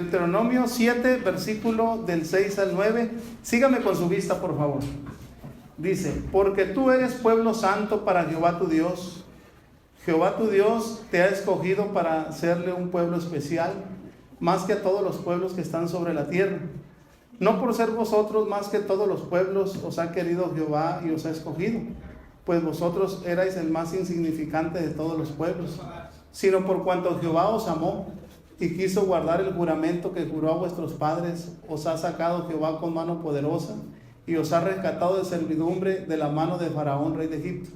Deuteronomio 7, versículo del 6 al 9. Sígame con su vista, por favor. Dice: porque tú eres pueblo santo para Jehová tu Dios. Jehová tu Dios te ha escogido para serle un pueblo especial, más que a todos los pueblos que están sobre la tierra. No por ser vosotros más que todos los pueblos os ha querido Jehová y os ha escogido, pues vosotros erais el más insignificante de todos los pueblos, sino por cuanto Jehová os amó y quiso guardar el juramento que juró a vuestros padres, os ha sacado Jehová con mano poderosa y os ha rescatado de servidumbre de la mano de Faraón, rey de Egipto.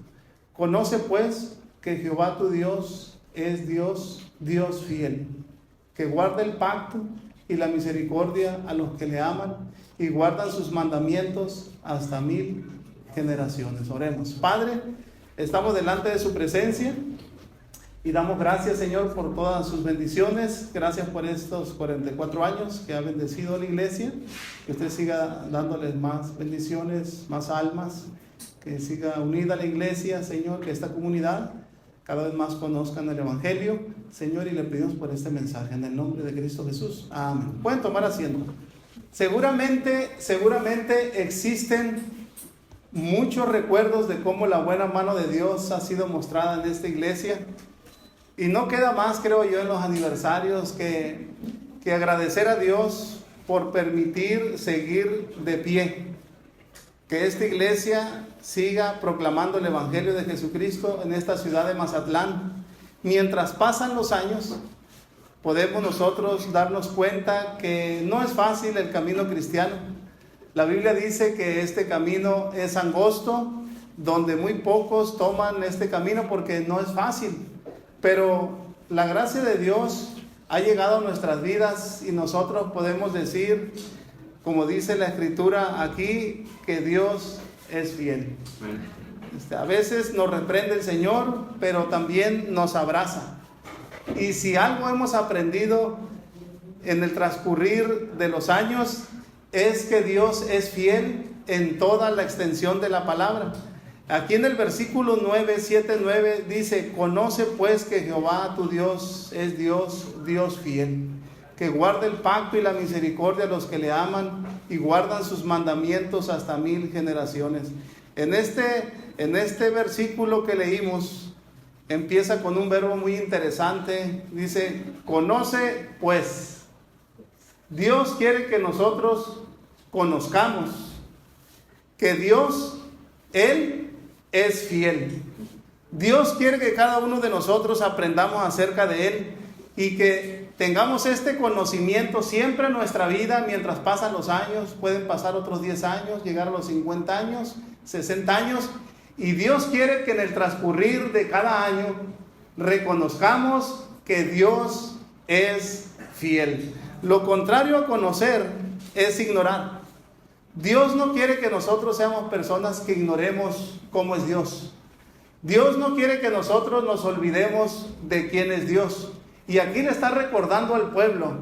Conoce pues que Jehová tu Dios es Dios, Dios fiel, que guarda el pacto y la misericordia a los que le aman y guardan sus mandamientos hasta 1000 generaciones. Oremos. Padre, estamos delante de su presencia y damos gracias, Señor, por todas sus bendiciones. Gracias por estos 44 años que ha bendecido a la iglesia. Que usted siga dándoles más bendiciones, más almas, que siga unida a la iglesia, Señor, que esta comunidad cada vez más conozcan el Evangelio, Señor, y le pedimos por este mensaje en el nombre de Cristo Jesús. Amén. Pueden tomar asiento. Seguramente existen muchos recuerdos de cómo la buena mano de Dios ha sido mostrada en esta iglesia, y no queda más, creo yo, en los aniversarios que agradecer a Dios por permitir seguir de pie, que esta iglesia siga proclamando el Evangelio de Jesucristo en esta ciudad de Mazatlán. Mientras pasan los años, podemos nosotros darnos cuenta que no es fácil el camino cristiano. La Biblia dice que este camino es angosto, donde muy pocos toman este camino porque no es fácil. Pero la gracia de Dios ha llegado a nuestras vidas y nosotros podemos decir, como dice la Escritura aquí, que Dios es fiel. A veces nos reprende el Señor, pero también nos abraza. Y si algo hemos aprendido en el transcurrir de los años, es que Dios es fiel en toda la extensión de la palabra. Aquí en el versículo 9, 7, 9 dice: conoce pues que Jehová tu Dios es Dios, Dios fiel, que guarda el pacto y la misericordia a los que le aman y guardan sus mandamientos hasta 1000 generaciones. En este versículo que leímos, empieza con un verbo muy interesante. Dice: conoce pues. Dios quiere que nosotros conozcamos que Dios, Él es fiel. Dios quiere que cada uno de nosotros aprendamos acerca de Él y que tengamos este conocimiento siempre en nuestra vida. Mientras pasan los años, pueden pasar otros 10 años, llegar a los 50 años, 60 años, y Dios quiere que en el transcurrir de cada año reconozcamos que Dios es fiel. Lo contrario a conocer es ignorar. Dios no quiere que nosotros seamos personas que ignoremos cómo es Dios. Dios no quiere que nosotros nos olvidemos de quién es Dios. Y aquí le está recordando al pueblo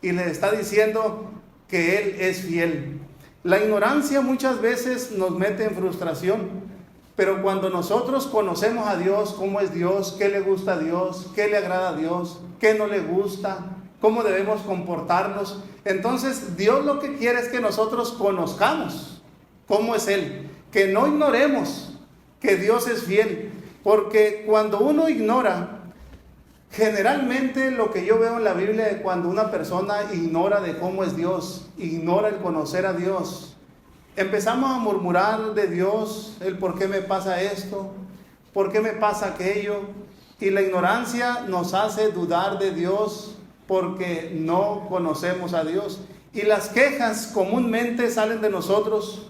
y le está diciendo que Él es fiel. La ignorancia muchas veces nos mete en frustración, pero cuando nosotros conocemos a Dios, cómo es Dios, qué le gusta a Dios, qué le agrada a Dios, qué no le gusta, cómo debemos comportarnos, entonces Dios lo que quiere es que nosotros conozcamos cómo es Él, que no ignoremos que Dios es fiel, porque cuando uno ignora, generalmente lo que yo veo en la Biblia es cuando una persona ignora de cómo es Dios, ignora el conocer a Dios, empezamos a murmurar de Dios, el por qué me pasa esto, por qué me pasa aquello, y la ignorancia nos hace dudar de Dios porque no conocemos a Dios. Y las quejas comúnmente salen de nosotros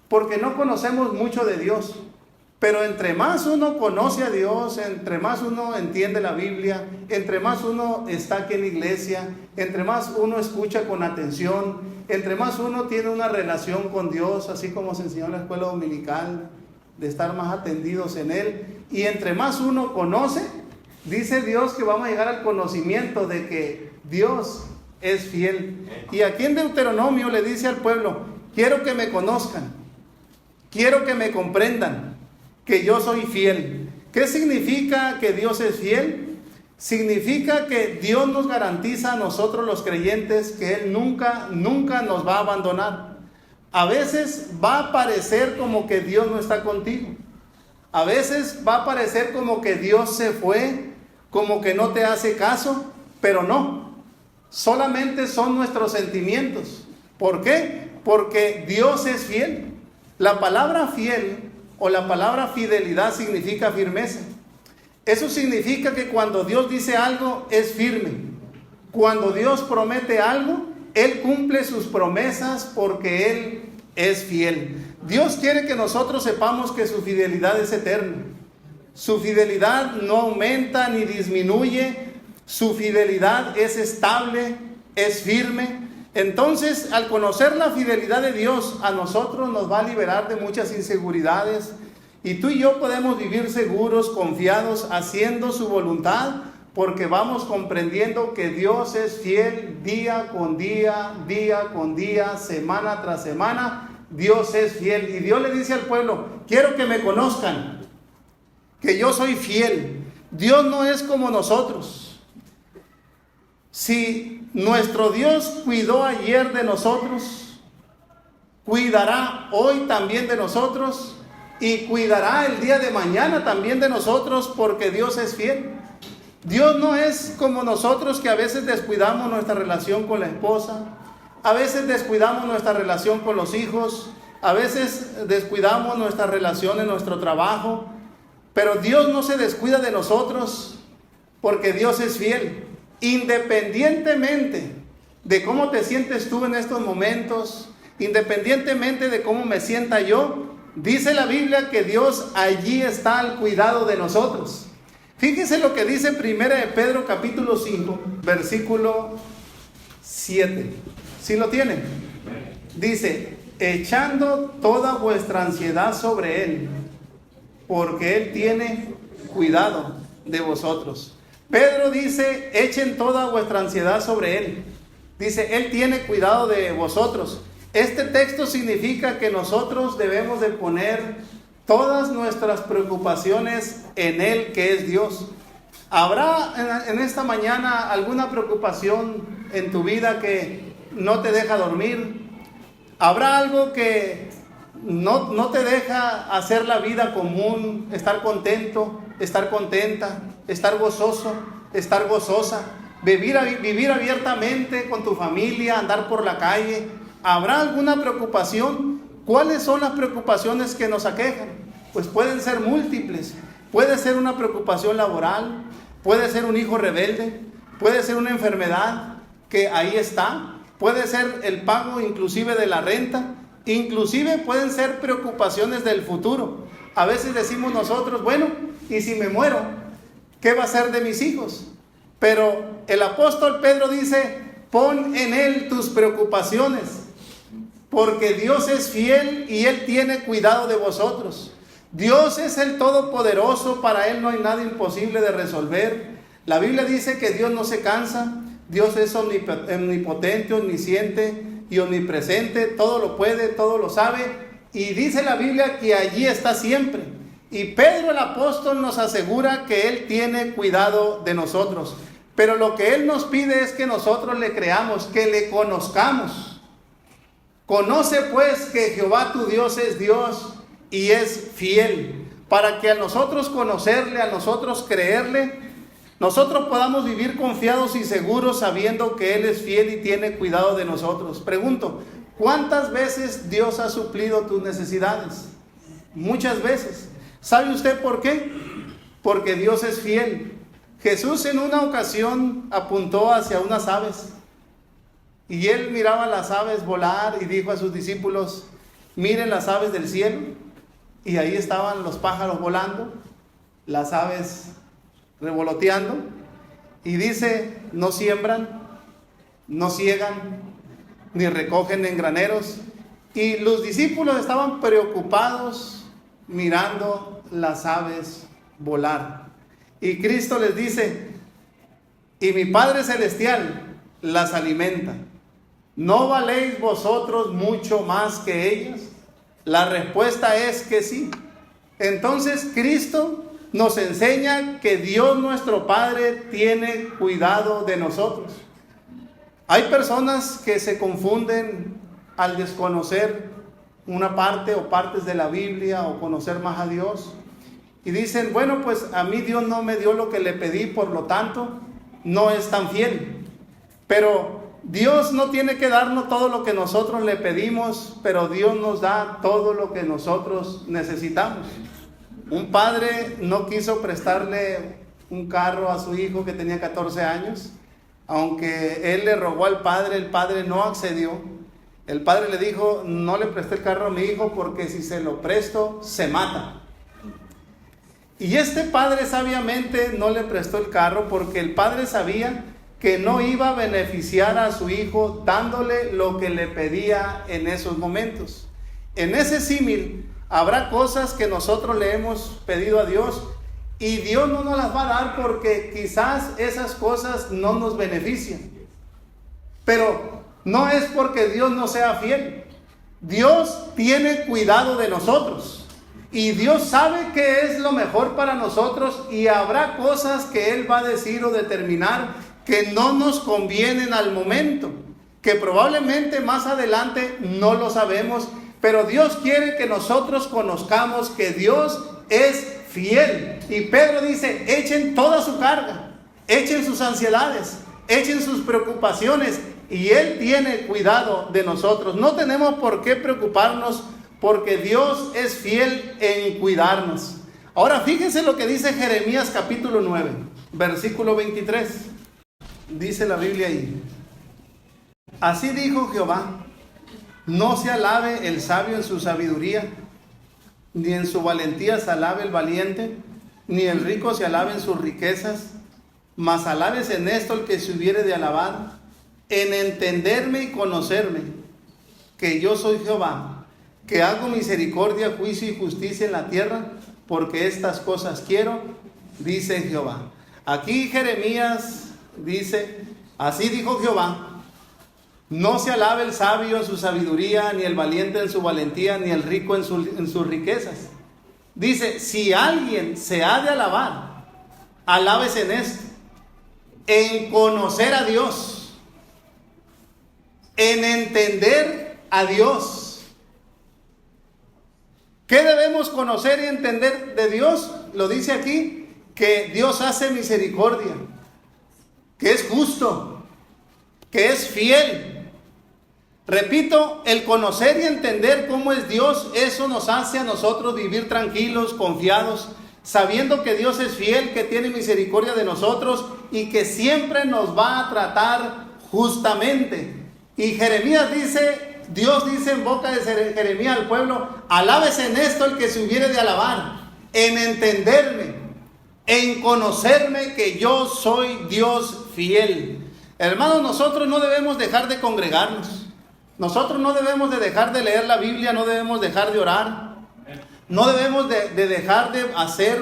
porque no conocemos mucho de Dios. Pero entre más uno conoce a Dios, entre más uno entiende la Biblia, entre más uno está aquí en la iglesia, entre más uno escucha con atención, entre más uno tiene una relación con Dios, así como se enseñó en la escuela dominical, de estar más atendidos en Él, y entre más uno conoce, dice Dios que vamos a llegar al conocimiento de que Dios es fiel. Y aquí en Deuteronomio le dice al pueblo: quiero que me conozcan, quiero que me comprendan que yo soy fiel. ¿Qué significa que Dios es fiel? significa que Dios nos garantiza a nosotros los creyentes que Él nunca nos va a abandonar. A veces va a parecer como que Dios no está contigo. A veces va a parecer como que Dios se fue, como que no te hace caso, pero no. Solamente son nuestros sentimientos. ¿Por qué? Porque Dios es fiel. La palabra fiel o la palabra fidelidad significa firmeza. Eso significa que cuando Dios dice algo es firme. Cuando Dios promete algo, Él cumple sus promesas porque Él es fiel. Dios quiere que nosotros sepamos que su fidelidad es eterna. Su fidelidad no aumenta ni disminuye. Su fidelidad es estable, es firme. Entonces, al conocer la fidelidad de Dios, a nosotros nos va a liberar de muchas inseguridades. Y tú y yo podemos vivir seguros, confiados, haciendo su voluntad, porque vamos comprendiendo que Dios es fiel día con día, día con día, semana tras semana. Dios es fiel. Y Dios le dice al pueblo: quiero que me conozcan, que yo soy fiel. Dios no es como nosotros. Si nuestro Dios cuidó ayer de nosotros, cuidará hoy también de nosotros y cuidará el día de mañana también de nosotros, porque Dios es fiel. Dios no es como nosotros, que a veces descuidamos nuestra relación con la esposa, a veces descuidamos nuestra relación con los hijos, a veces descuidamos nuestra relación en nuestro trabajo, pero Dios no se descuida de nosotros, porque Dios es fiel. Independientemente de cómo te sientes tú en estos momentos, independientemente de cómo me sienta yo, dice la Biblia que Dios allí está al cuidado de nosotros. Fíjese lo que dice 1 de Pedro capítulo 5, versículo 7. ¿Sí lo tienen? Dice: echando toda vuestra ansiedad sobre Él, porque Él tiene cuidado de vosotros. Pedro dice: echen toda vuestra ansiedad sobre Él. Dice: Él tiene cuidado de vosotros. Este texto significa que nosotros debemos de poner todas nuestras preocupaciones en Él, que es Dios. ¿Habrá en esta mañana alguna preocupación en tu vida que no te deja dormir? ¿Habrá algo que no te deja hacer la vida común, estar contento, estar contenta, estar gozoso, estar gozosa, vivir abiertamente con tu familia, andar por la calle? ¿Habrá alguna preocupación? ¿Cuáles son las preocupaciones que nos aquejan? Pues pueden ser múltiples. Puede ser una preocupación laboral, puede ser un hijo rebelde, puede ser una enfermedad que ahí está, puede ser el pago inclusive de la renta, inclusive pueden ser preocupaciones del futuro. A veces decimos nosotros: bueno, ¿y si me muero? ¿Qué va a ser de mis hijos? Pero el apóstol Pedro dice: pon en Él tus preocupaciones, porque Dios es fiel y Él tiene cuidado de vosotros. Dios es el Todopoderoso, para Él no hay nada imposible de resolver. La Biblia dice que Dios no se cansa, Dios es omnipotente, omnisciente y omnipresente, todo lo puede, todo lo sabe, y dice la Biblia que allí está siempre. Y Pedro el apóstol nos asegura que Él tiene cuidado de nosotros, pero lo que Él nos pide es que nosotros le creamos, que le conozcamos. Conoce pues que Jehová tu Dios es Dios y es fiel, para que a nosotros conocerle, a nosotros creerle, nosotros podamos vivir confiados y seguros, sabiendo que Él es fiel y tiene cuidado de nosotros. Pregunto: ¿cuántas veces Dios ha suplido tus necesidades? Muchas veces. ¿Sabe usted por qué? Porque Dios es fiel. Jesús en una ocasión apuntó hacia unas aves, y Él miraba las aves volar y dijo a sus discípulos: miren las aves del cielo. Y ahí estaban los pájaros volando, las aves revoloteando, y dice: no siembran, no ciegan, ni recogen en graneros. Y los discípulos estaban preocupados mirando las aves volar. Y Cristo les dice: y mi Padre Celestial las alimenta. ¿No valéis vosotros mucho más que ellas? La respuesta es que sí. Entonces Cristo nos enseña que Dios nuestro Padre tiene cuidado de nosotros. Hay personas que se confunden al desconocer una parte o partes de la Biblia o conocer más a Dios. Y dicen, bueno, pues a mí Dios no me dio lo que le pedí, por lo tanto, no es tan fiel. Pero Dios no tiene que darnos todo lo que nosotros le pedimos, pero Dios nos da todo lo que nosotros necesitamos. Un padre no quiso prestarle un carro a su hijo que tenía 14 años, aunque él le rogó al padre, el padre no accedió. El padre le dijo, no le presté el carro a mi hijo porque si se lo presto, se mata. Y este padre sabiamente no le prestó el carro porque el padre sabía que no iba a beneficiar a su hijo dándole lo que le pedía en esos momentos. En ese símil, habrá cosas que nosotros le hemos pedido a Dios y Dios no nos las va a dar porque quizás esas cosas no nos benefician. Pero no es porque Dios no sea fiel. Dios tiene cuidado de nosotros. Y Dios sabe qué es lo mejor para nosotros y habrá cosas que Él va a decir o determinar que no nos convienen al momento, que probablemente más adelante no lo sabemos, pero Dios quiere que nosotros conozcamos que Dios es fiel. Y Pedro dice, echen toda su carga, echen sus ansiedades, echen sus preocupaciones y Él tiene cuidado de nosotros. No tenemos por qué preocuparnos porque Dios es fiel en cuidarnos. Ahora fíjense lo que dice Jeremías capítulo 9, versículo 23. Dice la Biblia ahí: así dijo Jehová, no se alabe el sabio en su sabiduría, ni en su valentía se alabe el valiente, ni el rico se alabe en sus riquezas, mas alabes en esto el que se hubiere de alabar, en entenderme y conocerme, que yo soy Jehová, que hago misericordia, juicio y justicia en la tierra, porque estas cosas quiero, dice Jehová. Aquí Jeremías dice, así dijo Jehová, no se alabe el sabio en su sabiduría, ni el valiente en su valentía, ni el rico en sus riquezas. Dice, si alguien se ha de alabar, alábese en esto, en conocer a Dios, en entender a Dios. ¿Qué debemos conocer y entender de Dios? Lo dice aquí, que Dios hace misericordia, que es justo, que es fiel. Repito, el conocer y entender cómo es Dios, eso nos hace a nosotros vivir tranquilos, confiados, sabiendo que Dios es fiel, que tiene misericordia de nosotros y que siempre nos va a tratar justamente. Y Jeremías dice, Dios dice en boca de Jeremías al pueblo, alábese en esto el que se hubiere de alabar, en entenderme, en conocerme que yo soy Dios fiel. Hermanos, nosotros no debemos dejar de congregarnos, nosotros no debemos de dejar de leer la Biblia, no debemos dejar de orar, no debemos de dejar de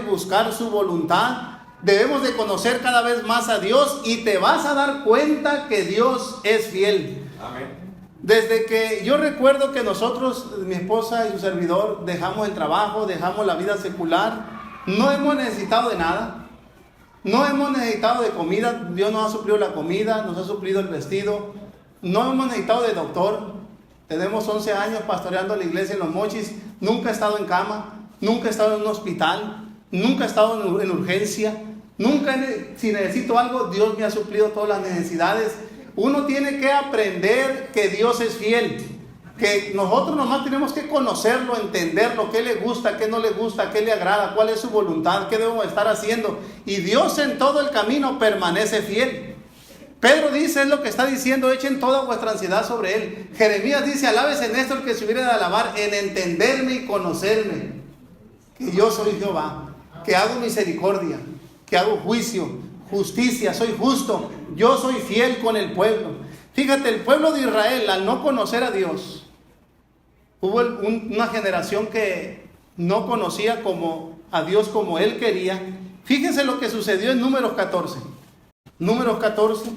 buscar su voluntad, debemos de conocer cada vez más a Dios y te vas a dar cuenta que Dios es fiel. Amén. Desde que yo recuerdo que nosotros, mi esposa y su servidor, dejamos el trabajo, dejamos la vida secular, no hemos necesitado de nada, no hemos necesitado de comida, Dios nos ha suplido la comida, nos ha suplido el vestido, no hemos necesitado de doctor, tenemos 11 años pastoreando la iglesia en Los Mochis, nunca he estado en cama, nunca he estado en un hospital, nunca he estado en urgencia, nunca, si necesito algo, Dios me ha suplido todas las necesidades. Uno tiene que aprender que Dios es fiel, que nosotros nomás tenemos que conocerlo, entenderlo, qué le gusta, qué no le gusta, qué le agrada, cuál es su voluntad, qué debemos estar haciendo. Y Dios en todo el camino permanece fiel. Pedro dice, es lo que está diciendo, echen toda vuestra ansiedad sobre Él. Jeremías dice, alabes en esto el que se hubiera de alabar, en entenderme y conocerme, que yo soy Jehová, que hago misericordia, que hago juicio, justicia, soy justo, yo soy fiel con el pueblo. Fíjate, el pueblo de Israel, al no conocer a Dios, hubo una generación que no conocía a Dios como Él quería. Fíjense lo que sucedió en Números 14. Números 14,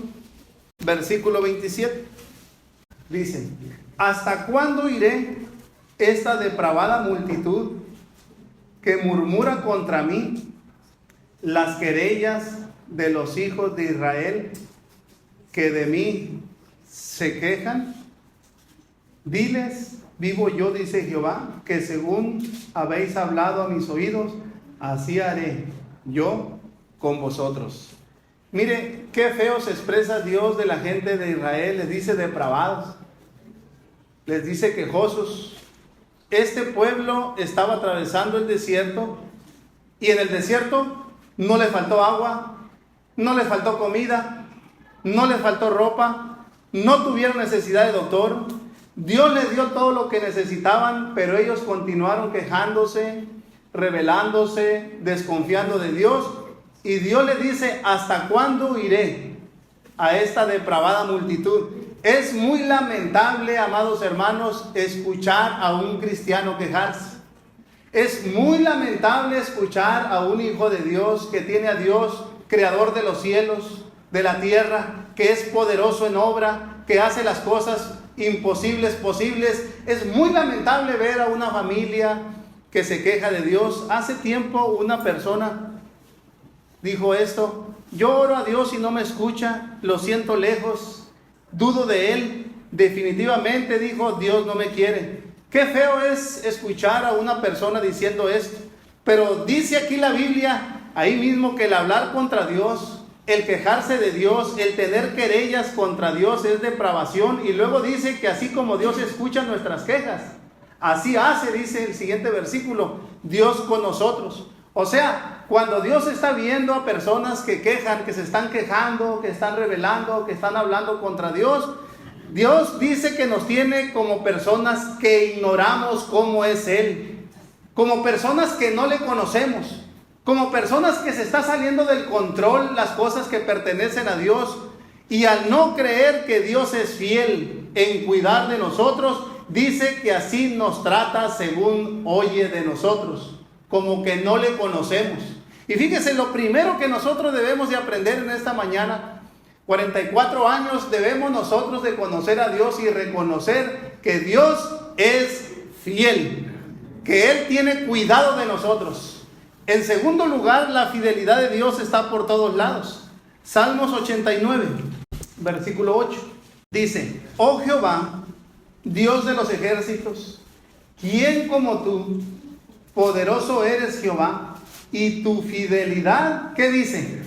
versículo 27. Dice, ¿hasta cuándo iré esta depravada multitud que murmura contra mí las querellas de los hijos de Israel que de mí se quejan? Diles, vivo yo, dice Jehová, que según habéis hablado a mis oídos, así haré yo con vosotros. Mire, qué feo se expresa Dios de la gente de Israel. Les dice depravados, les dice quejosos. Este pueblo estaba atravesando el desierto, y en el desierto no le faltó agua, no le faltó comida, no le faltó ropa, no tuvieron necesidad de doctor. Dios les dio todo lo que necesitaban, pero ellos continuaron quejándose, rebelándose, desconfiando de Dios. Y Dios les dice, ¿hasta cuándo iré a esta depravada multitud? Es muy lamentable, amados hermanos, escuchar a un cristiano quejarse. Es muy lamentable escuchar a un hijo de Dios que tiene a Dios, creador de los cielos, de la tierra, que es poderoso en obra, que hace las cosas imposibles posibles. Es muy lamentable ver a una familia que se queja de Dios. Hace tiempo una persona dijo esto: yo oro a Dios y no me escucha, lo siento lejos, dudo de Él, definitivamente, dijo, Dios no me quiere. Qué feo es escuchar a una persona diciendo esto, pero dice aquí la Biblia, ahí mismo, que el hablar contra Dios, el quejarse de Dios, el tener querellas contra Dios es depravación. Y luego dice que así como Dios escucha nuestras quejas, así hace, dice el siguiente versículo, Dios con nosotros. O sea, cuando Dios está viendo a personas que quejan, que se están quejando, que están rebelando, que están hablando contra Dios, Dios dice que nos tiene como personas que ignoramos cómo es Él, como personas que no le conocemos, como personas que se está saliendo del control las cosas que pertenecen a Dios. Y al no creer que Dios es fiel en cuidar de nosotros, dice que así nos trata según oye de nosotros, como que no le conocemos. Y fíjese, lo primero que nosotros debemos de aprender en esta mañana, 44 años debemos nosotros de conocer a Dios y reconocer que Dios es fiel, que Él tiene cuidado de nosotros. En segundo lugar, la fidelidad de Dios está por todos lados. Salmos 89, versículo 8, dice: oh Jehová, Dios de los ejércitos, ¿quién como tú? Poderoso eres Jehová, y tu fidelidad, ¿qué dice?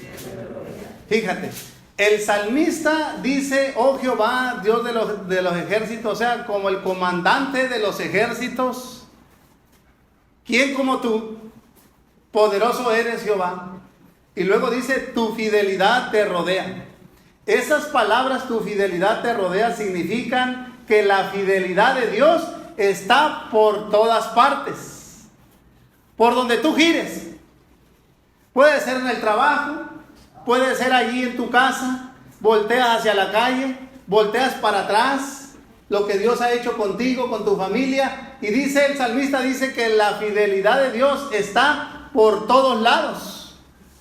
Fíjate, el salmista dice, oh Jehová, Dios de los ejércitos, o sea, como el comandante de los ejércitos. ¿Quién como tú? Poderoso eres Jehová. Y luego dice, tu fidelidad te rodea. Esas palabras, tu fidelidad te rodea, significan que la fidelidad de Dios está por todas partes, por donde tú gires. Puede ser en el trabajo, puede ser allí en tu casa, volteas hacia la calle, volteas para atrás, lo que Dios ha hecho contigo, con tu familia. Y dice el salmista, dice que la fidelidad de Dios está por todos lados.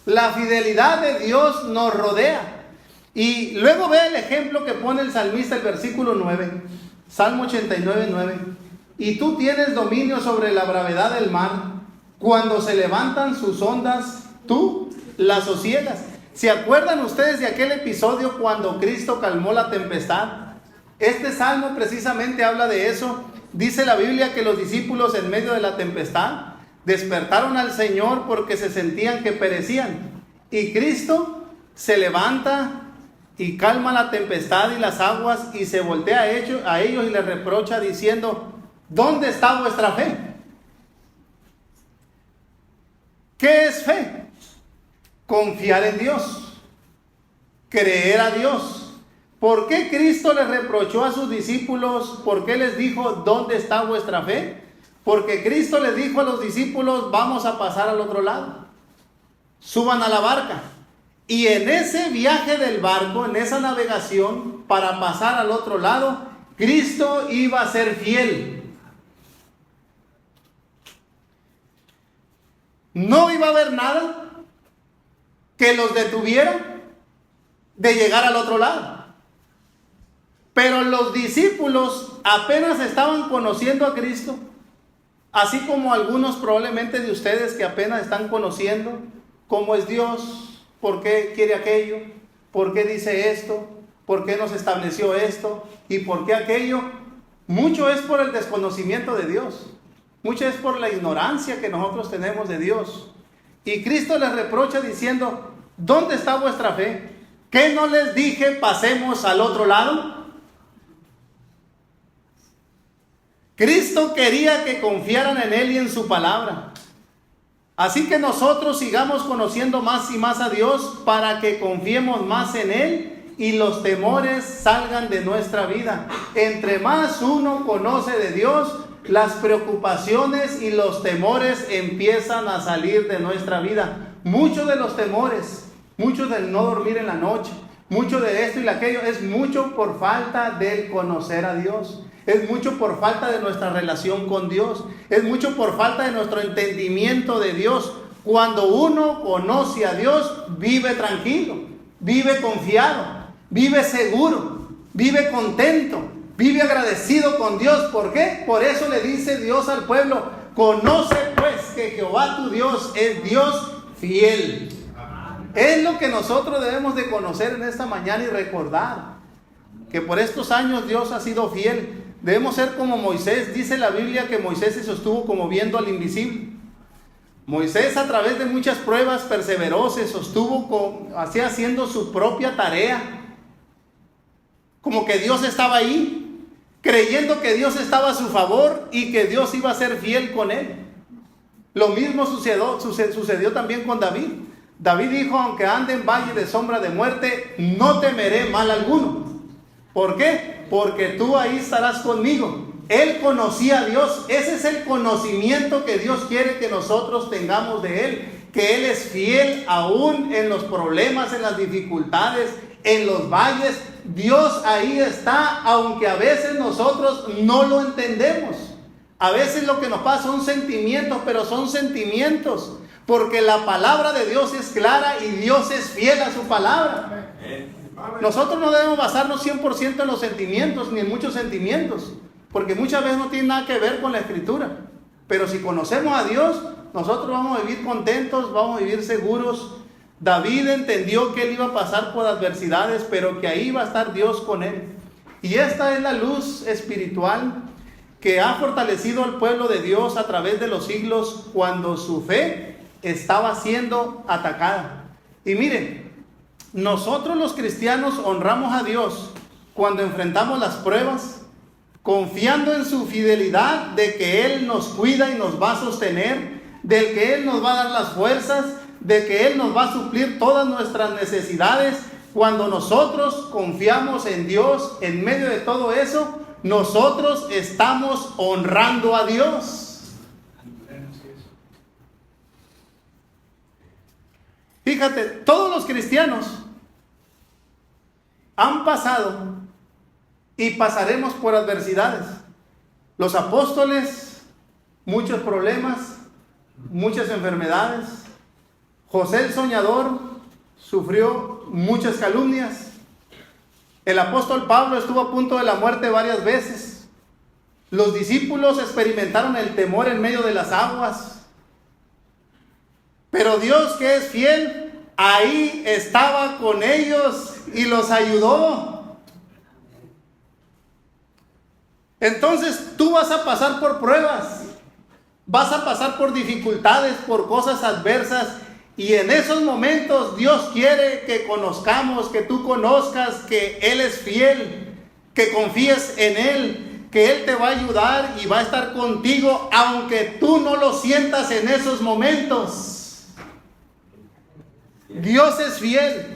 La fidelidad de Dios nos rodea. Y luego ve el ejemplo que pone el salmista, el versículo 9, Salmo 89, 9. Y tú tienes dominio sobre la bravedad del mar, cuando se levantan sus ondas, tú las sosiegas. ¿Se acuerdan ustedes de aquel episodio cuando Cristo calmó la tempestad? Este salmo precisamente habla de eso. Dice la Biblia que los discípulos en medio de la tempestad despertaron al Señor porque se sentían que perecían. Y Cristo se levanta y calma la tempestad y las aguas, y se voltea a ellos y les reprocha diciendo: ¿dónde está vuestra fe? ¿Qué es fe? Confiar en Dios, creer a Dios. ¿Por qué Cristo les reprochó a sus discípulos? ¿Por qué les dijo, ¿dónde está vuestra fe? Porque Cristo les dijo a los discípulos, vamos a pasar al otro lado, suban a la barca. Y en ese viaje del barco, en esa navegación para pasar al otro lado, Cristo iba a ser fiel. No iba a haber nada que los detuviera de llegar al otro lado. Pero los discípulos apenas estaban conociendo a Cristo, así como algunos probablemente de ustedes que apenas están conociendo cómo es Dios, por qué quiere aquello, por qué dice esto, por qué nos estableció esto y por qué aquello. Mucho es por el desconocimiento de Dios, mucho es por la ignorancia que nosotros tenemos de Dios. Y Cristo les reprocha diciendo, ¿dónde está vuestra fe? ¿Qué no les dije pasemos al otro lado? Cristo quería que confiaran en Él y en su palabra. Así que nosotros sigamos conociendo más y más a Dios para que confiemos más en Él y los temores salgan de nuestra vida. Entre más uno conoce de Dios, las preocupaciones y los temores empiezan a salir de nuestra vida. Muchos de los temores, muchos del no dormir en la noche, mucho de esto y aquello, es mucho por falta del conocer a Dios. Es mucho por falta de nuestra relación con Dios. Es mucho por falta de nuestro entendimiento de Dios. Cuando uno conoce a Dios, vive tranquilo, vive confiado, vive seguro, vive contento, vive agradecido con Dios. ¿Por qué? Por eso le dice Dios al pueblo, conoce pues que Jehová tu Dios es Dios fiel. Es lo que nosotros debemos de conocer en esta mañana y recordar, que por estos años Dios ha sido fiel. Debemos ser como Moisés. Dice la Biblia que Moisés se sostuvo como viendo al invisible. Moisés, a través de muchas pruebas, perseveró, se sostuvo así haciendo su propia tarea, como que Dios estaba ahí, creyendo que Dios estaba a su favor y que Dios iba a ser fiel con él. Lo mismo sucedió también con David. David dijo, aunque ande en valle de sombra de muerte, no temeré mal alguno. ¿Por qué? Porque tú ahí estarás conmigo. Él conocía a Dios. Ese es el conocimiento que Dios quiere que nosotros tengamos de Él. Que Él es fiel aún en los problemas, en las dificultades, en los valles. Dios ahí está, aunque a veces nosotros no lo entendemos. A veces lo que nos pasa son sentimientos, pero son sentimientos porque la palabra de Dios es clara y Dios es fiel a su palabra. Nosotros no debemos basarnos 100% en los sentimientos, ni en muchos sentimientos, porque muchas veces no tiene nada que ver con la Escritura. Pero si conocemos a Dios, nosotros vamos a vivir contentos, vamos a vivir seguros. David entendió que él iba a pasar por adversidades, pero que ahí iba a estar Dios con él. Y esta es la luz espiritual que ha fortalecido al pueblo de Dios a través de los siglos cuando su fe estaba siendo atacada. Y miren, nosotros los cristianos honramos a Dios cuando enfrentamos las pruebas, confiando en su fidelidad de que Él nos cuida y nos va a sostener, del que Él nos va a dar las fuerzas, de que Él nos va a suplir todas nuestras necesidades. Cuando nosotros confiamos en Dios, en medio de todo eso, nosotros estamos honrando a Dios. Fíjate, todos los cristianos han pasado y pasaremos por adversidades. Los apóstoles, muchos problemas, muchas enfermedades. José el soñador sufrió muchas calumnias. El apóstol Pablo estuvo a punto de la muerte varias veces. Los discípulos experimentaron el temor en medio de las aguas. Pero Dios, que es fiel, ahí estaba con ellos y los ayudó. Entonces tú vas a pasar por pruebas, vas a pasar por dificultades, por cosas adversas. Y en esos momentos Dios quiere que conozcamos, que tú conozcas que Él es fiel, que confíes en Él, que Él te va a ayudar y va a estar contigo, aunque tú no lo sientas en esos momentos. Dios es fiel.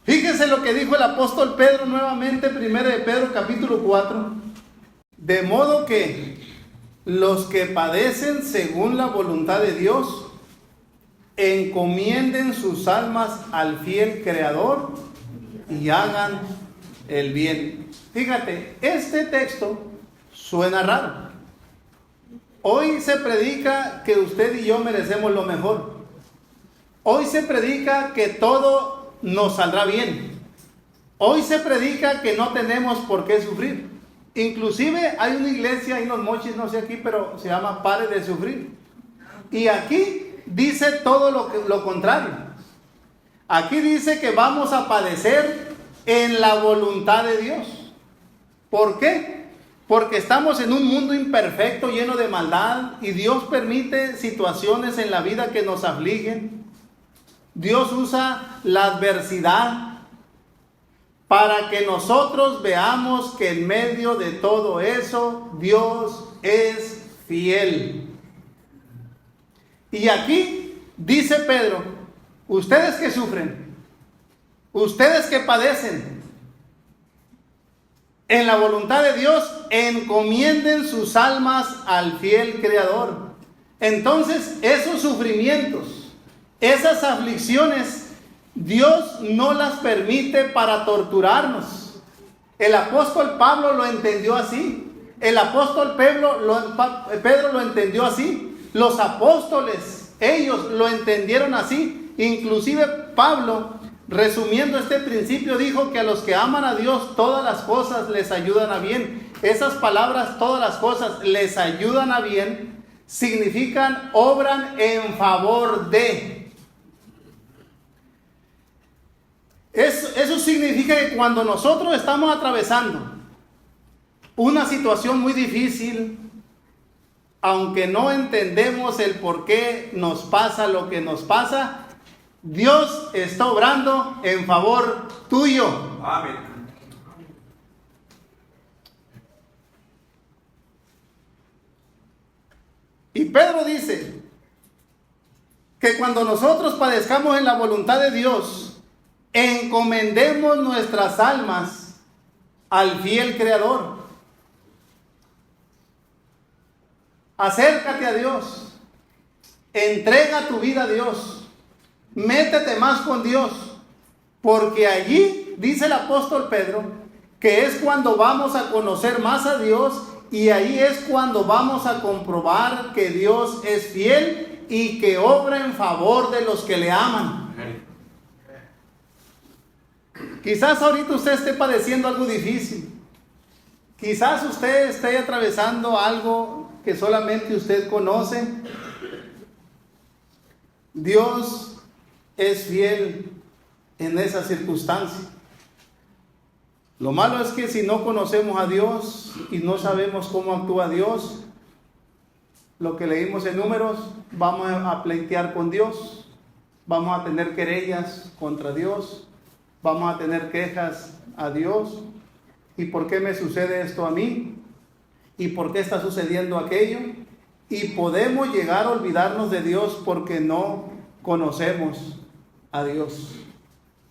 Fíjense lo que dijo el apóstol Pedro nuevamente, 1 de Pedro capítulo 4. De modo que los que padecen según la voluntad de Dios, encomienden sus almas al fiel Creador y hagan el bien. Fíjate, este texto suena raro. Hoy se predica que usted y yo merecemos lo mejor. Hoy se predica que todo nos saldrá bien. Hoy se predica que no tenemos por qué sufrir. Inclusive hay una iglesia ahí en Los Mochis, no sé aquí, pero se llama Pare de Sufrir. Y aquí dice todo lo contrario. Aquí dice que vamos a padecer en la voluntad de Dios. ¿Por qué? Porque estamos en un mundo imperfecto, lleno de maldad, y Dios permite situaciones en la vida que nos afligen. Dios usa la adversidad para que nosotros veamos que en medio de todo eso, Dios es fiel. Y aquí dice Pedro, ustedes que sufren, ustedes que padecen, en la voluntad de Dios, encomienden sus almas al fiel Creador. Entonces, esos sufrimientos, esas aflicciones, Dios no las permite para torturarnos. El apóstol Pablo lo entendió así. El apóstol Pedro lo entendió así. Los apóstoles, ellos lo entendieron así. Inclusive Pablo, resumiendo este principio, dijo que a los que aman a Dios todas las cosas les ayudan a bien. Esas palabras, todas las cosas les ayudan a bien, significan obran en favor de. Eso significa que cuando nosotros estamos atravesando una situación muy difícil, aunque no entendemos el por qué nos pasa lo que nos pasa, Dios está obrando en favor tuyo. Amén. Y Pedro dice que cuando nosotros padezcamos en la voluntad de Dios, encomendemos nuestras almas al fiel Creador. Acércate a Dios, entrega tu vida a Dios, métete más con Dios, porque allí, dice el apóstol Pedro, que es cuando vamos a conocer más a Dios, y ahí es cuando vamos a comprobar que Dios es fiel y que obra en favor de los que le aman. Quizás ahorita usted esté padeciendo algo difícil. Quizás usted esté atravesando algo que solamente usted conoce. Dios es fiel en esa circunstancia. Lo malo es que si no conocemos a Dios y no sabemos cómo actúa Dios, lo que leímos en Números, vamos a pleitear con Dios, vamos a tener querellas contra Dios, vamos a tener quejas a Dios. ¿Y por qué me sucede esto a mí? ¿Y por qué está sucediendo aquello? Y podemos llegar a olvidarnos de Dios porque no conocemos a Dios.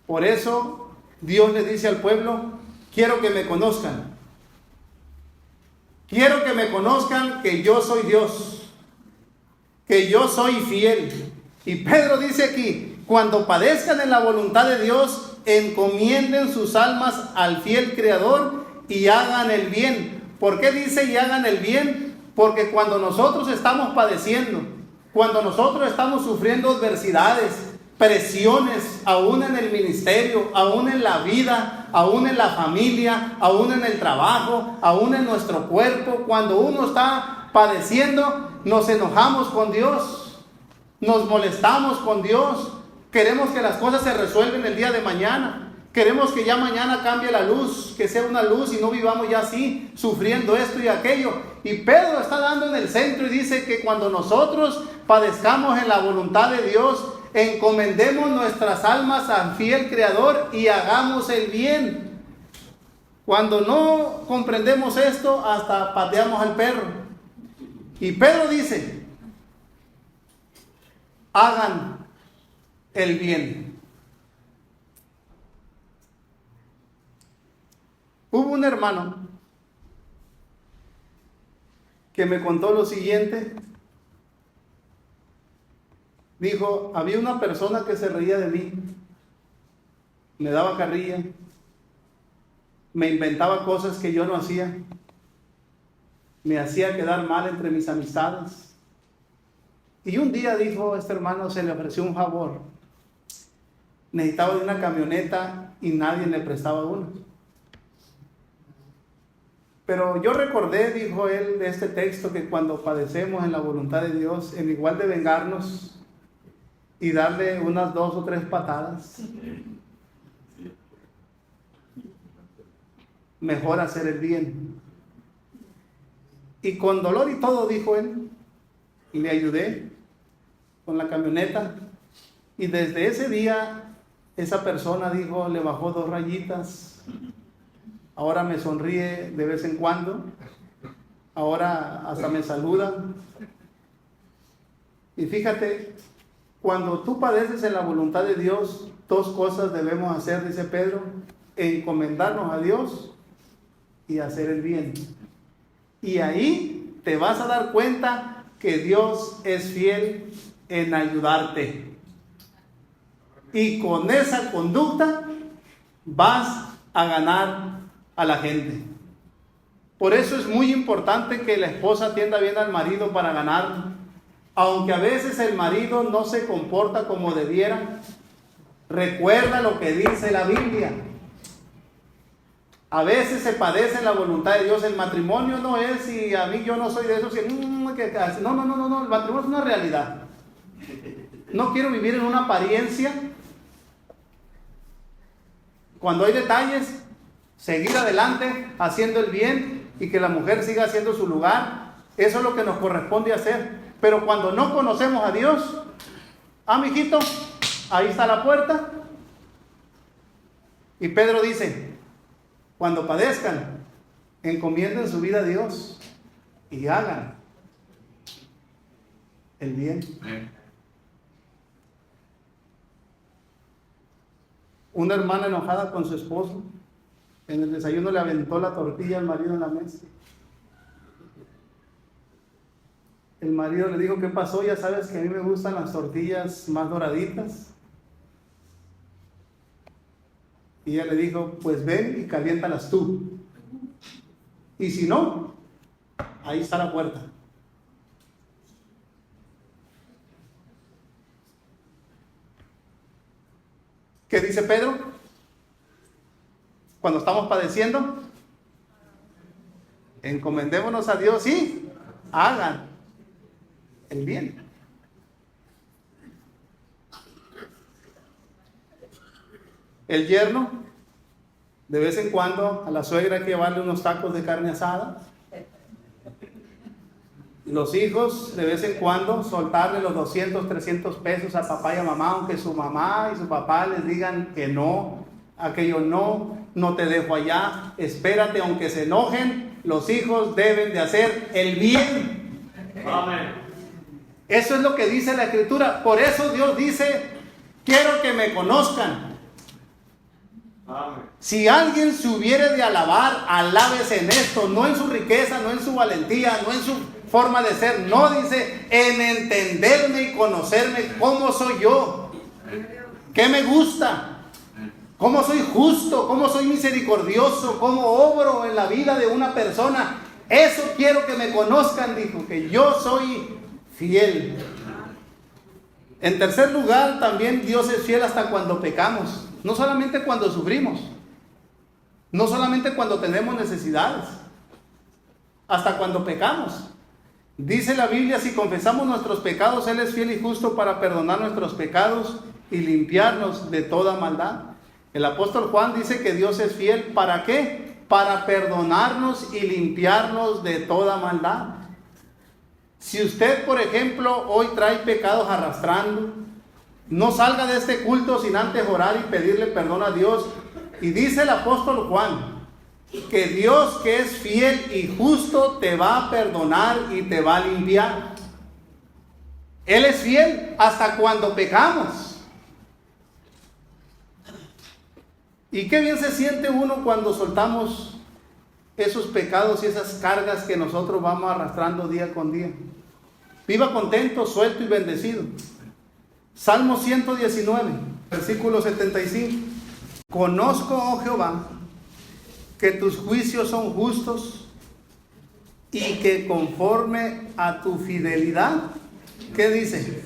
Por eso Dios le dice al pueblo, quiero que me conozcan. Quiero que me conozcan que yo soy Dios, que yo soy fiel. Y Pedro dice aquí, cuando padezcan en la voluntad de Dios, encomienden sus almas al fiel Creador y hagan el bien. ¿Por qué dice y hagan el bien? Porque cuando nosotros estamos padeciendo, cuando nosotros estamos sufriendo adversidades, presiones, aún en el ministerio, aún en la vida, aún en la familia, aún en el trabajo, aún en nuestro cuerpo, cuando uno está padeciendo, nos enojamos con Dios, nos molestamos con Dios. Queremos que las cosas se resuelvan el día de mañana. Queremos que ya mañana cambie la luz, que sea una luz y no vivamos ya así, sufriendo esto y aquello. Y Pedro está dando en el centro y dice que cuando nosotros padezcamos en la voluntad de Dios, encomendemos nuestras almas al fiel Creador y hagamos el bien. Cuando no comprendemos esto, hasta pateamos al perro. Y Pedro dice, hagan el bien. Hubo un hermano que me contó lo siguiente. Dijo, había una persona que se reía de mí, me daba carrilla, me inventaba cosas que yo no hacía, me hacía quedar mal entre mis amistades. Y un día, dijo este hermano, se le ofreció un favor. Necesitaba de una camioneta y nadie le prestaba una. Pero yo recordé, dijo él, de este texto, que cuando padecemos en la voluntad de Dios, en igual de vengarnos, y darle unas 2 o 3 patadas. Mejor hacer el bien. Y con dolor y todo, dijo él, le ayudé con la camioneta. Y desde ese día, esa persona dijo, le bajó 2 rayitas. Ahora me sonríe de vez en cuando. Ahora hasta me saluda. Y fíjate, cuando tú padeces en la voluntad de Dios, 2 cosas debemos hacer, dice Pedro: encomendarnos a Dios y hacer el bien. Y ahí te vas a dar cuenta que Dios es fiel en ayudarte. Y con esa conducta vas a ganar a la gente. Por eso es muy importante que la esposa atienda bien al marido para ganar. Aunque a veces el marido no se comporta como debiera, recuerda lo que dice la Biblia. A veces se padece la voluntad de Dios. El matrimonio no es, y a mí yo no soy de esos que no, el matrimonio es una realidad. No quiero vivir en una apariencia. Cuando hay detalles, seguir adelante haciendo el bien y que la mujer siga haciendo su lugar. Eso es lo que nos corresponde hacer. Pero cuando no conocemos a Dios, mijito, ahí está la puerta. Y Pedro dice: cuando padezcan, encomienden su vida a Dios y hagan el bien. Una hermana enojada con su esposo, en el desayuno le aventó la tortilla al marido en la mesa. El marido le dijo: ¿qué pasó? Ya sabes que a mí me gustan las tortillas más doraditas. Y ella le dijo: pues ven y caliéntalas tú. Y si no, ahí está la puerta. ¿Qué dice Pedro? Cuando estamos padeciendo, encomendémonos a Dios y hagan el bien. El yerno, de vez en cuando a la suegra hay que llevarle unos tacos de carne asada. Los hijos, de vez en cuando, soltarle los 200, 300 pesos a papá y a mamá, aunque su mamá y su papá les digan que no, aquello no te dejo allá, espérate, aunque se enojen, los hijos deben de hacer el bien. Amén. Eso es lo que dice la Escritura. Por eso Dios dice: quiero que me conozcan. Amén. Si alguien se hubiere de alabar, alábese en esto, no en su riqueza, no en su valentía, no en su forma de ser, no, dice, en entenderme y conocerme cómo soy yo, qué me gusta, cómo soy justo, cómo soy misericordioso, cómo obro en la vida de una persona. Eso quiero que me conozcan, dijo, que yo soy fiel. En tercer lugar, también Dios es fiel hasta cuando pecamos, no solamente cuando sufrimos, no solamente cuando tenemos necesidades, hasta cuando pecamos. Dice la Biblia: si confesamos nuestros pecados, Él es fiel y justo para perdonar nuestros pecados y limpiarnos de toda maldad. El apóstol Juan dice que Dios es fiel, ¿para qué? Para perdonarnos y limpiarnos de toda maldad. Si usted, por ejemplo, hoy trae pecados arrastrando, no salga de este culto sin antes orar y pedirle perdón a Dios. Y dice el apóstol Juan que Dios, que es fiel y justo, te va a perdonar y te va a limpiar. Él es fiel hasta cuando pecamos. Y qué bien se siente uno cuando soltamos esos pecados y esas cargas que nosotros vamos arrastrando día con día. Viva contento, suelto y bendecido. Salmo 119, versículo 75. Conozco, oh Jehová, que tus juicios son justos y que conforme a tu fidelidad, ¿qué dice?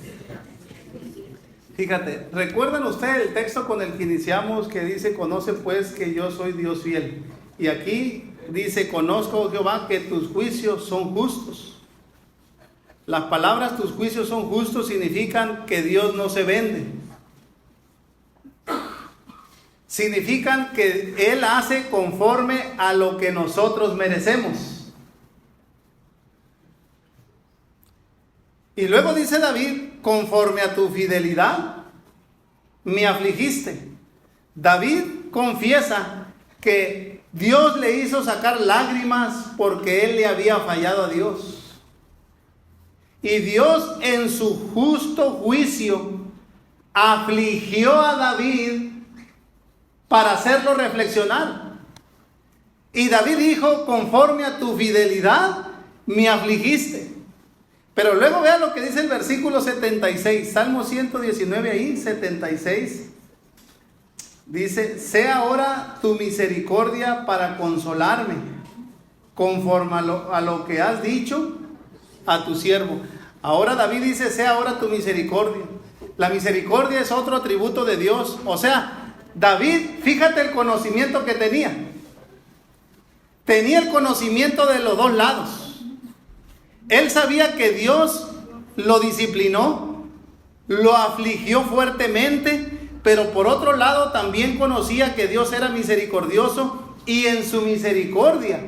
Fíjate, ¿recuerdan ustedes el texto con el que iniciamos, que dice: conoce pues que yo soy Dios fiel? Y aquí dice: conozco, oh Jehová, que tus juicios son justos. Las palabras tus juicios son justos significan que Dios no se vende. Significan que Él hace conforme a lo que nosotros merecemos. Y luego dice David, conforme a tu fidelidad me afligiste. David confiesa que Dios le hizo sacar lágrimas porque él le había fallado a Dios. Y Dios en su justo juicio afligió a David para hacerlo reflexionar. Y David dijo, conforme a tu fidelidad me afligiste. Pero luego vea lo que dice el versículo 76, Salmo 119 ahí, 76. Dice, sea ahora tu misericordia para consolarme, conforme a lo que has dicho a tu siervo. Ahora David dice, sea ahora tu misericordia. La misericordia es otro atributo de Dios. O sea, David, fíjate el conocimiento que tenía. Tenía el conocimiento de los dos lados. Él sabía que Dios lo disciplinó, lo afligió fuertemente, pero por otro lado también conocía que Dios era misericordioso y en su misericordia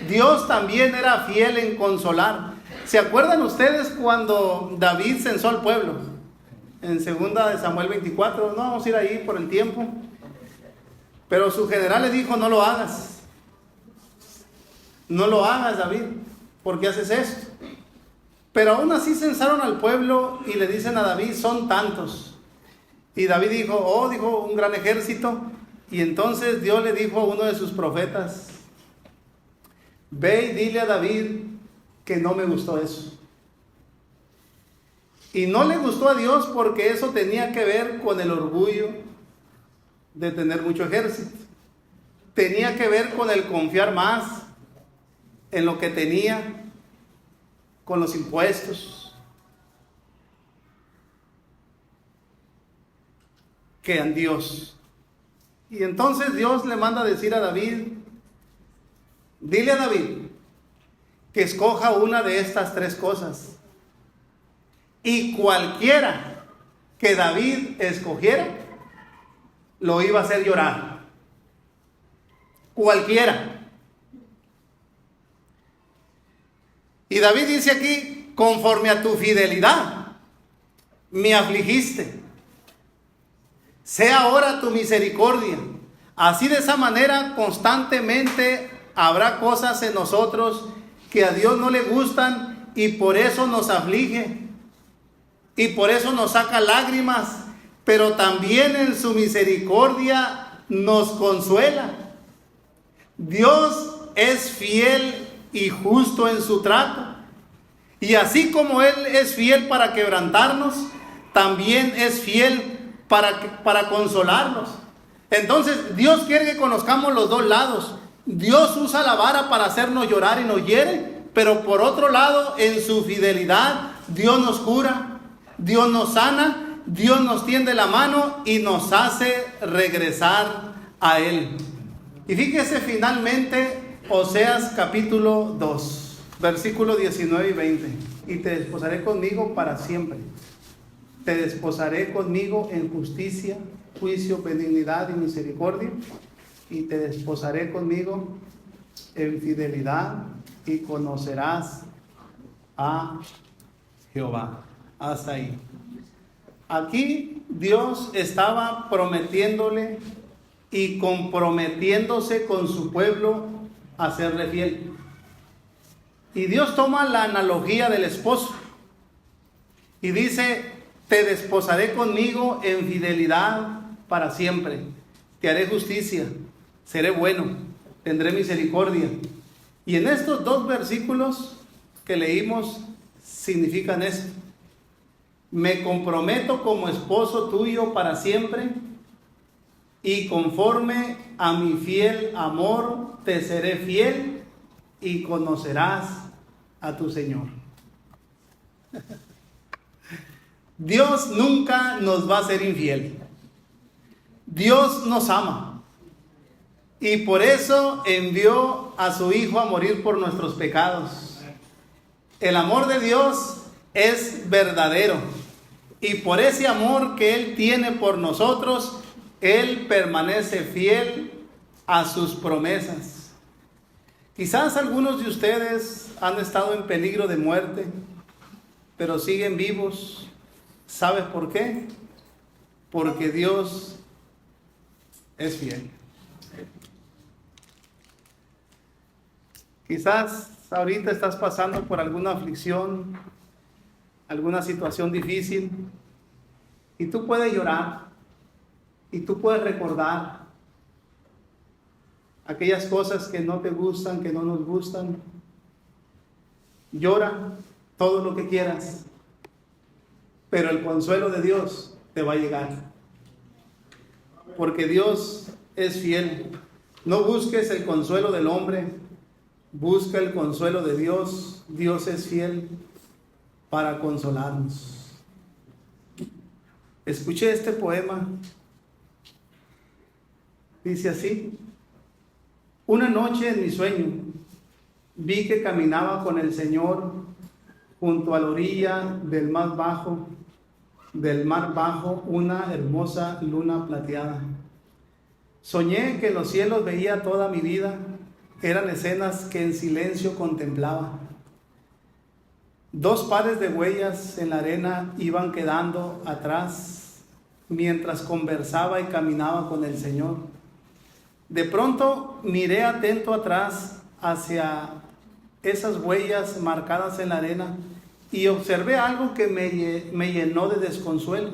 Dios también era fiel en consolar. ¿Se acuerdan ustedes cuando David censó al pueblo? En 2 de Samuel 24, no vamos a ir ahí por el tiempo, pero su general le dijo, no lo hagas. No lo hagas, David, ¿por qué haces esto? Pero aún así censaron al pueblo y le dicen a David, son tantos. Y David dijo, dijo, un gran ejército. Y entonces Dios le dijo a uno de sus profetas, ve y dile a David que no me gustó eso. Y no le gustó a Dios porque eso tenía que ver con el orgullo de tener mucho ejército. Tenía que ver con el confiar más en lo que tenía, con los impuestos, que en Dios. Y entonces Dios le manda a decir a David, dile a David que escoja una de estas tres cosas. Y cualquiera que David escogiera, lo iba a hacer llorar. Cualquiera. Y David dice aquí, conforme a tu fidelidad, me afligiste. Sea ahora tu misericordia. Así de esa manera constantemente habrá cosas en nosotros que a Dios no le gustan y por eso nos aflige. Y por eso nos saca lágrimas, pero también en su misericordia nos consuela. Dios es fiel y justo en su trato. Y así como Él es fiel para quebrantarnos, también es fiel para consolarnos. Entonces Dios quiere que conozcamos los dos lados. Dios usa la vara para hacernos llorar y nos hiere, pero por otro lado, en su fidelidad, Dios nos cura. Dios nos sana, Dios nos tiende la mano y nos hace regresar a Él. Y fíjese finalmente Oseas capítulo 2, versículos 19 y 20. Y te desposaré conmigo para siempre. Te desposaré conmigo en justicia, juicio, benignidad y misericordia. Y te desposaré conmigo en fidelidad y conocerás a Jehová. Hasta ahí. Aquí Dios estaba prometiéndole y comprometiéndose con su pueblo a serle fiel. Y Dios toma la analogía del esposo y dice, te desposaré conmigo en fidelidad para siempre. Te haré justicia, seré bueno, tendré misericordia. Y en estos dos versículos que leímos significan esto. Me comprometo como esposo tuyo para siempre y conforme a mi fiel amor te seré fiel y conocerás a tu Señor. Dios nunca nos va a ser infiel. Dios nos ama y por eso envió a su Hijo a morir por nuestros pecados. El amor de Dios es verdadero. Y por ese amor que Él tiene por nosotros, Él permanece fiel a sus promesas. Quizás algunos de ustedes han estado en peligro de muerte, pero siguen vivos. ¿Sabes por qué? Porque Dios es fiel. Quizás ahorita estás pasando por alguna aflicción, alguna situación difícil, y tú puedes llorar, y tú puedes recordar aquellas cosas que no te gustan, que no nos gustan. Llora todo lo que quieras, pero el consuelo de Dios te va a llegar, porque Dios es fiel. No busques el consuelo del hombre, busca el consuelo de Dios. Dios es fiel para consolarnos. Escuché este poema. Dice así: una noche en mi sueño vi que caminaba con el Señor junto a la orilla del mar bajo, una hermosa luna plateada. Soñé que los cielos veía toda mi vida, eran escenas que en silencio contemplaba. 2 pares de huellas en la arena iban quedando atrás mientras conversaba y caminaba con el Señor. De pronto miré atento atrás hacia esas huellas marcadas en la arena y observé algo que me llenó de desconsuelo.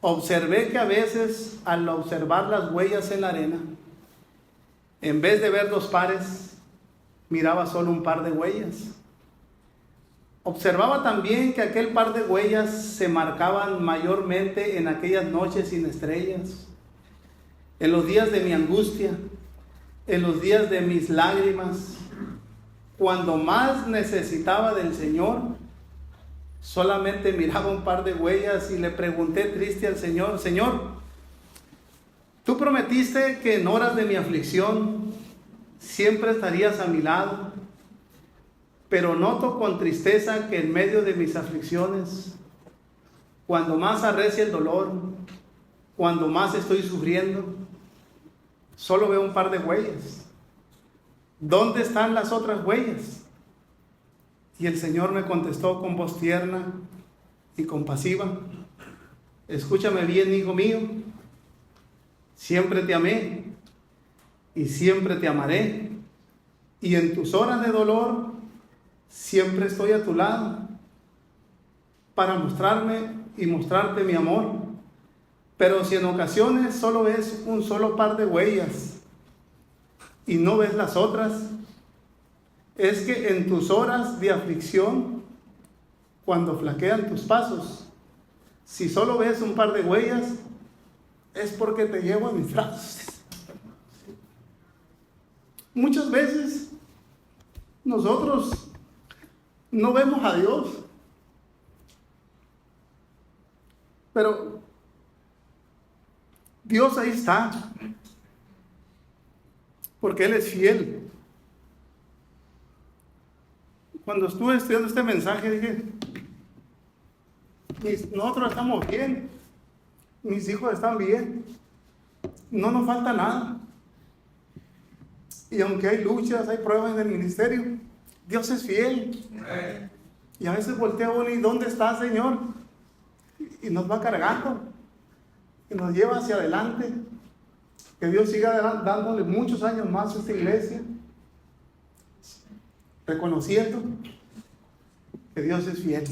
Observé que a veces, al observar las huellas en la arena, en vez de ver 2 pares, miraba solo un par de huellas. Observaba también que aquel par de huellas se marcaban mayormente en aquellas noches sin estrellas, en los días de mi angustia, en los días de mis lágrimas, cuando más necesitaba del Señor. Solamente miraba un par de huellas y le pregunté triste al Señor: Señor, tú prometiste que en horas de mi aflicción siempre estarías a mi lado, pero noto con tristeza que en medio de mis aflicciones, cuando más arrecia el dolor, cuando más estoy sufriendo, solo veo un par de huellas. ¿Dónde están las otras huellas? Y el Señor me contestó con voz tierna y compasiva: escúchame bien, hijo mío, siempre te amé y siempre te amaré, y en tus horas de dolor siempre estoy a tu lado para mostrarme y mostrarte mi amor. Pero si en ocasiones solo ves un solo par de huellas y no ves las otras, es que en tus horas de aflicción, cuando flaquean tus pasos, si solo ves un par de huellas, es porque te llevo en mis brazos. Muchas veces nosotros no vemos a Dios, pero Dios ahí está, porque Él es fiel. Cuando estuve estudiando este mensaje dije: nosotros estamos bien, mis hijos están bien, no nos falta nada. Y aunque hay luchas, hay pruebas en el ministerio, Dios es fiel. Y a veces voltea uno: ¿y dónde está, Señor? Y nos va cargando y nos lleva hacia adelante. Que Dios siga dándole muchos años más a esta iglesia, reconociendo que Dios es fiel.